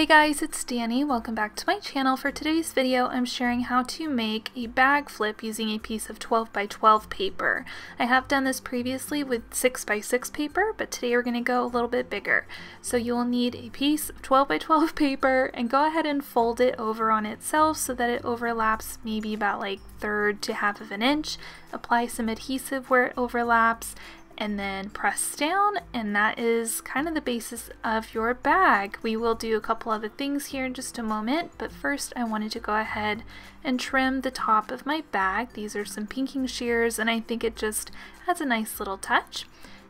Hey guys, it's Danny. Welcome back to my channel. For today's video, I'm sharing how to make a bag flip using a piece of 12 by 12 paper. I have done this previously with 6 by 6 paper, but today we're going to go a little bit bigger. So you'll need a piece of 12 by 12 paper and go ahead and fold it over on itself so that it overlaps maybe about like 1/3 to 1/2 of an inch. Apply some adhesive where it overlaps, and then press down, and that is kind of the basis of your bag. We will do a couple other things here in just a moment, but first I wanted to go ahead and trim the top of my bag. These are some pinking shears, and I think it just adds a nice little touch.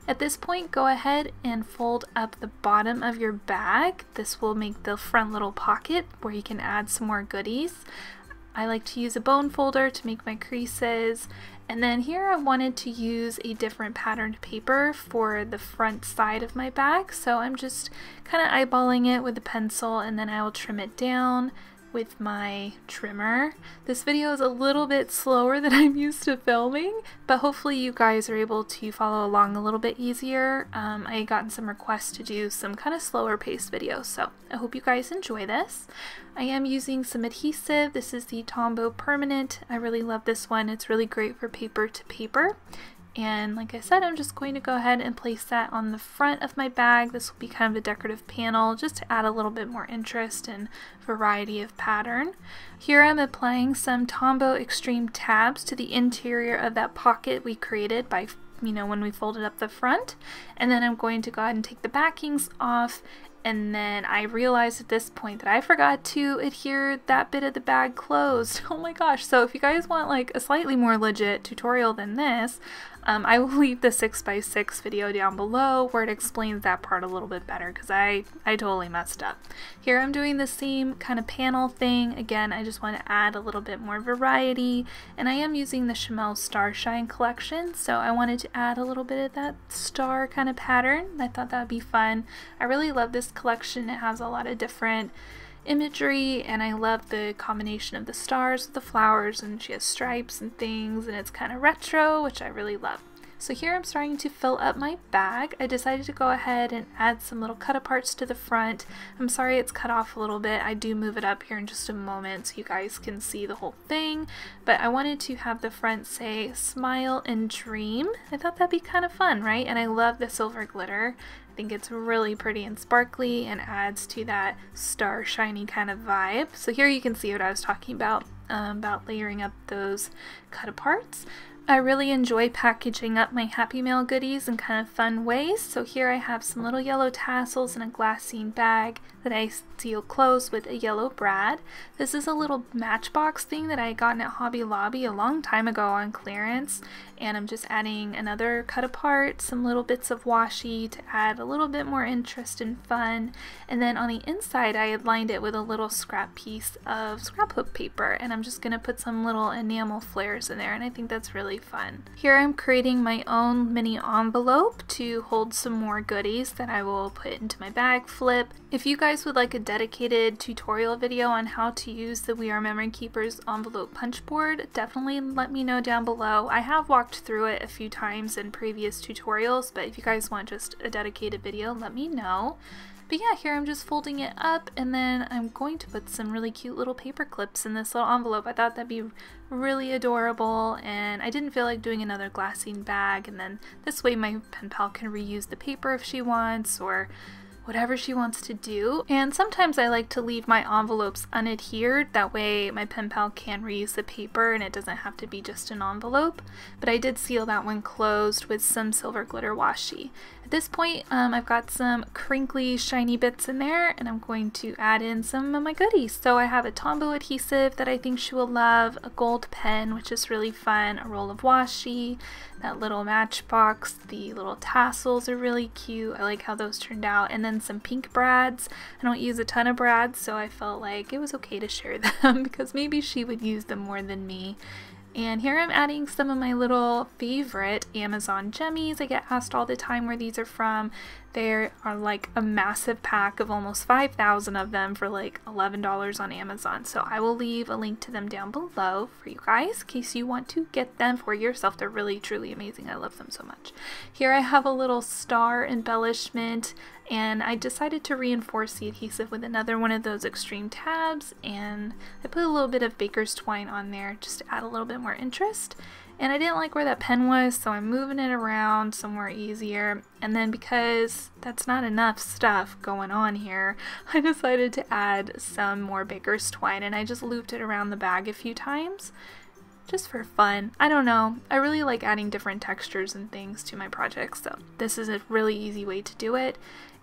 At this point, go ahead and fold up the bottom of your bag. This will make the front little pocket where you can add some more goodies. I like to use a bone folder to make my creases, and then here I wanted to use a different patterned paper for the front side of my bag, so I'm just kind of eyeballing it with a pencil, and then I will trim it down with my trimmer. This video is a little bit slower than I'm used to filming, but hopefully you guys are able to follow along a little bit easier. I gotten some requests to do some kind of slower paced videos, so I hope you guys enjoy this. I am using some adhesive. This is the Tombow Permanent. I really love this one. It's really great for paper to paper. And like I said, I'm just going to go ahead and place that on the front of my bag. This will be kind of a decorative panel just to add a little bit more interest and variety of pattern. Here I'm applying some Tombow Extreme tabs to the interior of that pocket we created by, when we folded up the front. And then I'm going to go ahead and take the backings off. And then I realized at this point that I forgot to adhere that bit of the bag closed. Oh my gosh. So if you guys want like a slightly more legit tutorial than this, I will leave the 6 by 6 video down below where it explains that part a little bit better, because I totally messed up. Here I'm doing the same kind of panel thing. Again, I just want to add a little bit more variety, and I am using the Shimelle Starshine collection, so I wanted to add a little bit of that star kind of pattern. I thought that would be fun. I really love this collection. It has a lot of different imagery, and I love the combination of the stars with the flowers, and she has stripes and things, and it's kind of retro, which I really love. So here I'm starting to fill up my bag. I decided to go ahead and add some little cut aparts to the front. I'm sorry it's cut off a little bit. I do move it up here in just a moment so you guys can see the whole thing, but I wanted to have the front say smile and dream. I thought that'd be kind of fun, right? And I love the silver glitter. I think it's really pretty and sparkly and adds to that star shiny kind of vibe. So here you can see what I was talking about layering up those cut aparts. I really enjoy packaging up my Happy Mail goodies in kind of fun ways. So here I have some little yellow tassels in a glassine bag that I seal closed with a yellow brad. This is a little matchbox thing that I got at Hobby Lobby a long time ago on clearance, and I'm just adding another cut apart, some little bits of washi to add a little bit more interest and fun, and then on the inside I had lined it with a little scrap piece of scrap hook paper, and I'm just going to put some little enamel flares in there, and I think that's really fun. Here I'm creating my own mini envelope to hold some more goodies that I will put into my bag flip. If you guys would like a dedicated tutorial video on how to use the We Are Memory Keepers envelope punch board, definitely let me know down below. I have walked through it a few times in previous tutorials, but if you guys want just a dedicated video, let me know. But yeah, here I'm just folding it up, and then I'm going to put some really cute little paper clips in this little envelope. I thought that'd be really adorable, and I didn't feel like doing another glassine bag, and then this way my pen pal can reuse the paper if she wants, or whatever she wants to do. And sometimes I like to leave my envelopes unadhered, that way my pen pal can reuse the paper and it doesn't have to be just an envelope. But I did seal that one closed with some silver glitter washi. At this point, I've got some crinkly shiny bits in there, and I'm going to add in some of my goodies. So I have a Tombow adhesive that I think she will love, a gold pen, which is really fun, a roll of washi, that little matchbox, the little tassels are really cute. I like how those turned out, and then some pink brads. I don't use a ton of brads, so I felt like it was okay to share them because maybe she would use them more than me. And here I'm adding some of my little favorite Amazon jemmies. I get asked all the time where these are from. They are like a massive pack of almost 5,000 of them for like $11 on Amazon. So I will leave a link to them down below for you guys in case you want to get them for yourself. They're really truly amazing. I love them so much. Here I have a little star embellishment and I decided to reinforce the adhesive with another one of those extreme tabs, and I put a little bit of baker's twine on there just to add a little bit more interest. And I didn't like where that pen was, so I'm moving it around somewhere easier. And then because that's not enough stuff going on here, I decided to add some more baker's twine, and I just looped it around the bag a few times just for fun. I don't know, I really like adding different textures and things to my projects, so this is a really easy way to do it.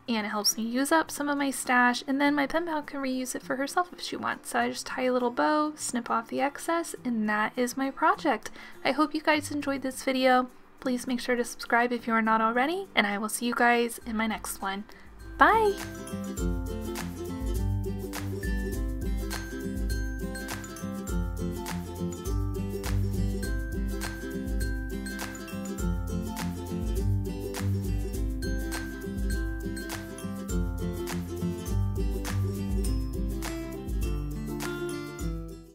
And it helps me use up some of my stash, and then my pen pal can reuse it for herself if she wants. So I just tie a little bow, snip off the excess, and that is my project. I hope you guys enjoyed this video. Please make sure to subscribe if you are not already, and I will see you guys in my next one. Bye!